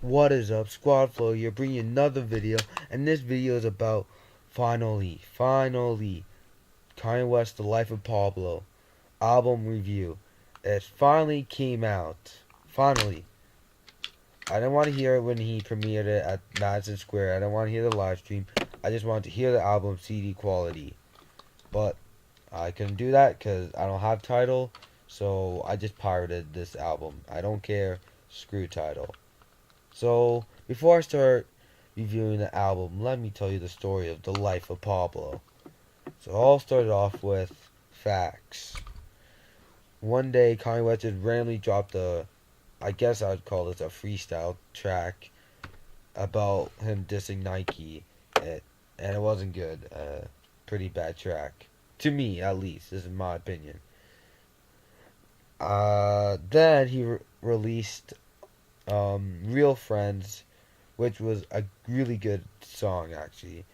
What is up, Squad Flow here, bringing another video, and this video is about finally, Kanye West, The Life of Pablo album review. It finally came out. Finally. I didn't want to hear it when he premiered it at Madison Square. I didn't want to hear the live stream. I just wanted to hear the album CD quality. But I couldn't do that because I don't have Tidal, so I just pirated this album. I don't care. Screw Tidal. So, before I start reviewing the album, let me tell you the story of the life of Pablo. So, it all started off with facts. One day, Kanye West just randomly dropped I guess I would call this a freestyle track about him dissing Nike. And it wasn't good. Pretty bad track. To me, at least. This is my opinion. Then he released Real Friends, which was a really good song, actually.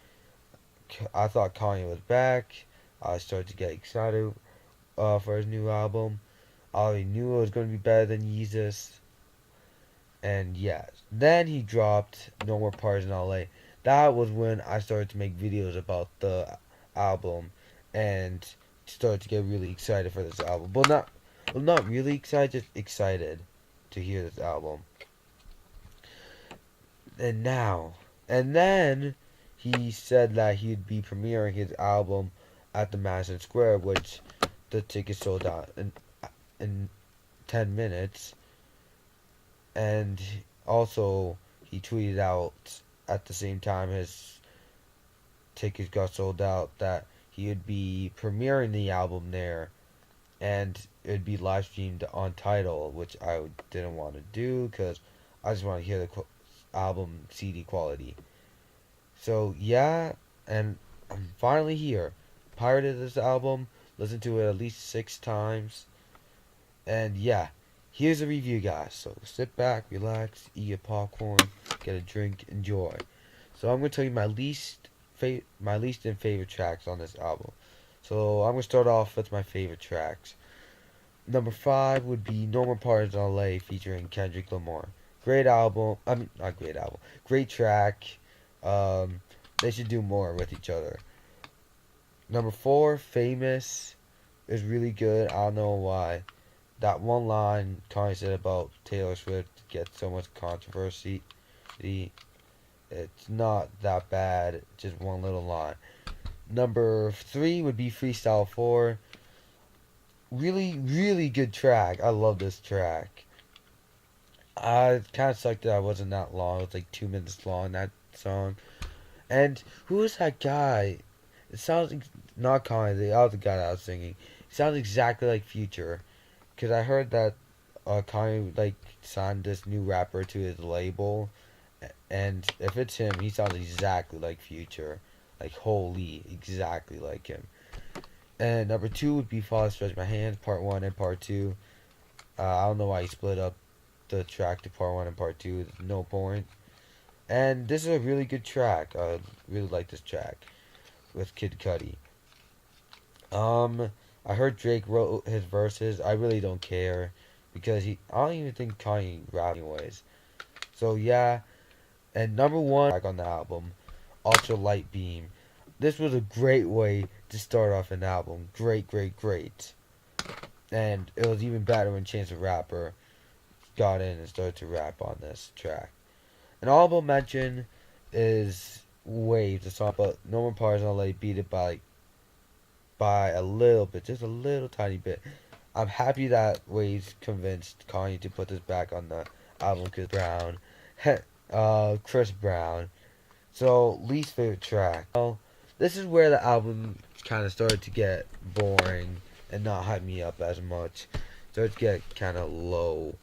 I thought Kanye was back. I started to get excited for his new album. I already knew it was going to be better than Yeezus. And yeah, then he dropped No More Parties in LA. That was when I started to make videos about the album and started to get really excited for this album. Not really excited, just excited to hear this album. And now, and then he said that he'd be premiering his album at the Madison Square, which the tickets sold out in 10 minutes. And also, he tweeted out at the same time his tickets got sold out that he would be premiering the album there, and it would be live streamed on Tidal, which I didn't want to do because I just want to hear the album CD quality. So yeah, and I'm finally here. Pirated this album, listened to it at least 6 times, and yeah, here's a review, guys. So sit back, relax, eat your popcorn, get a drink, enjoy. So I'm gonna tell you my least and favorite tracks on this album. So I'm gonna start off with my favorite tracks. Number 5 would be No More Parties in LA featuring Kendrick Lamar. Great album. I mean, not great album. Great track. They should do more with each other. Number 4, Famous, is really good. I don't know why. That one line Kanye said about Taylor Swift gets so much controversy. It's not that bad. Just one little line. Number 3 would be Freestyle 4. Really good track. I love this track. I kind of sucked that I wasn't that long. It was like 2 minutes long, that song. And who is that guy? It sounds like, not Kanye, the other guy that I was singing. It sounds exactly like Future. Because I heard that Kanye like signed this new rapper to his label. And if it's him, he sounds exactly like Future. Like, holy, exactly like him. And number 2 would be Fall Stretch My Hands, Part 1 and Part 2. I don't know why he split up the track to Part 1 and Part 2. There's no point. And this is a really good track. I really like this track with Kid Cudi. I heard Drake wrote his verses. I really don't care because I don't even think Kanye rap anyways. So yeah, and number 1 track on the album, Ultra Light Beam. This was a great way to start off an album. Great. And it was even better when Chance the Rapper got in and started to rap on this track. An honorable mention is Waves, the song, but No More Parties in LA beat it by a little bit, just a little tiny bit. I'm happy that Waves convinced Kanye to put this back on the album Chris Brown. So, least favorite track. Well, this is where the album kind of started to get boring and not hype me up as much. Started to get kind of low.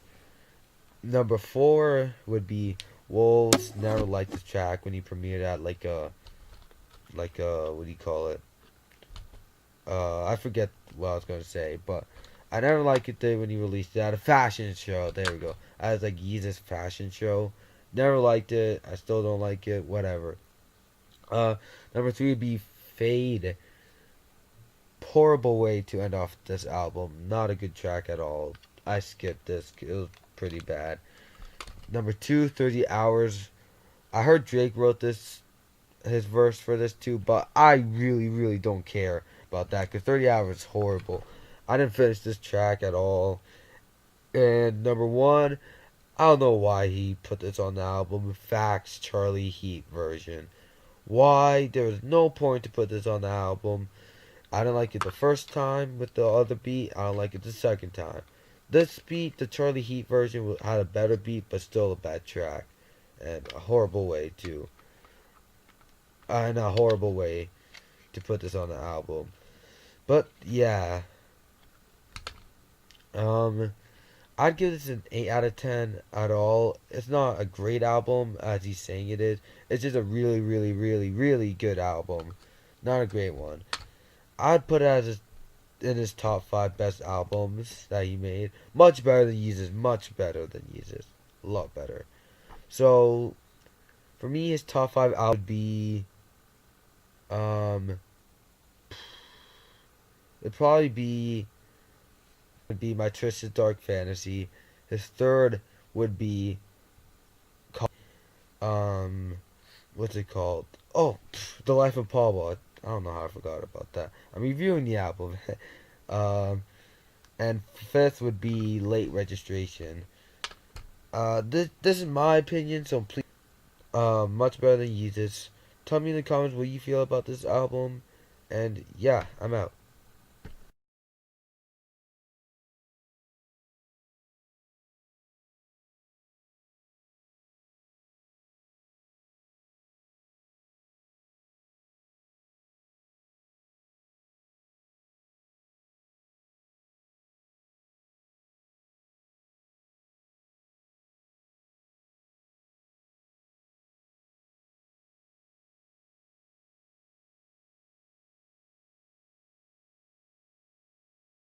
Number 4 would be Wolves. Never liked this track when he premiered at like a what do you call it? I forget what I was gonna say, but I never liked it when he released it at a fashion show. There we go. I was like Yeezus fashion show. Never liked it. I still don't like it. Whatever. Number 3 would be Fade. Horrible way to end off this album. Not a good track at all. I skipped this. It was pretty bad. Number two, 30 hours. I heard Drake wrote his verse for this too, but I really, really don't care about that because 30 hours is horrible. I didn't finish this track at all. And number one, I don't know why he put this on the album. Facts, Charlie Heat version. Why? There was no point to put this on the album. I didn't like it the first time with the other beat. I don't like it the second time. This beat, the Charlie Heat version, had a better beat, but still a bad track. And a horrible way to. And a horrible way to put this on the album. But yeah. I'd give this an 8 out of 10 at all. It's not a great album as he's saying it is. It's just a really, really, really, really good album. Not a great one. I'd put it as in his top 5 best albums that he made. Much better than Yeezus. Much better than Yeezus. A lot better. So, for me, his top 5 albums would be, it'd probably be, would be My Twisted Dark Fantasy. His third would be, what's it called? Oh, The Life of Pablo. I don't know how I forgot about that. I'm reviewing the album. And fifth would be Late Registration. This is my opinion, so please, much better than Yeezus. Tell me in the comments what you feel about this album, and yeah, I'm out.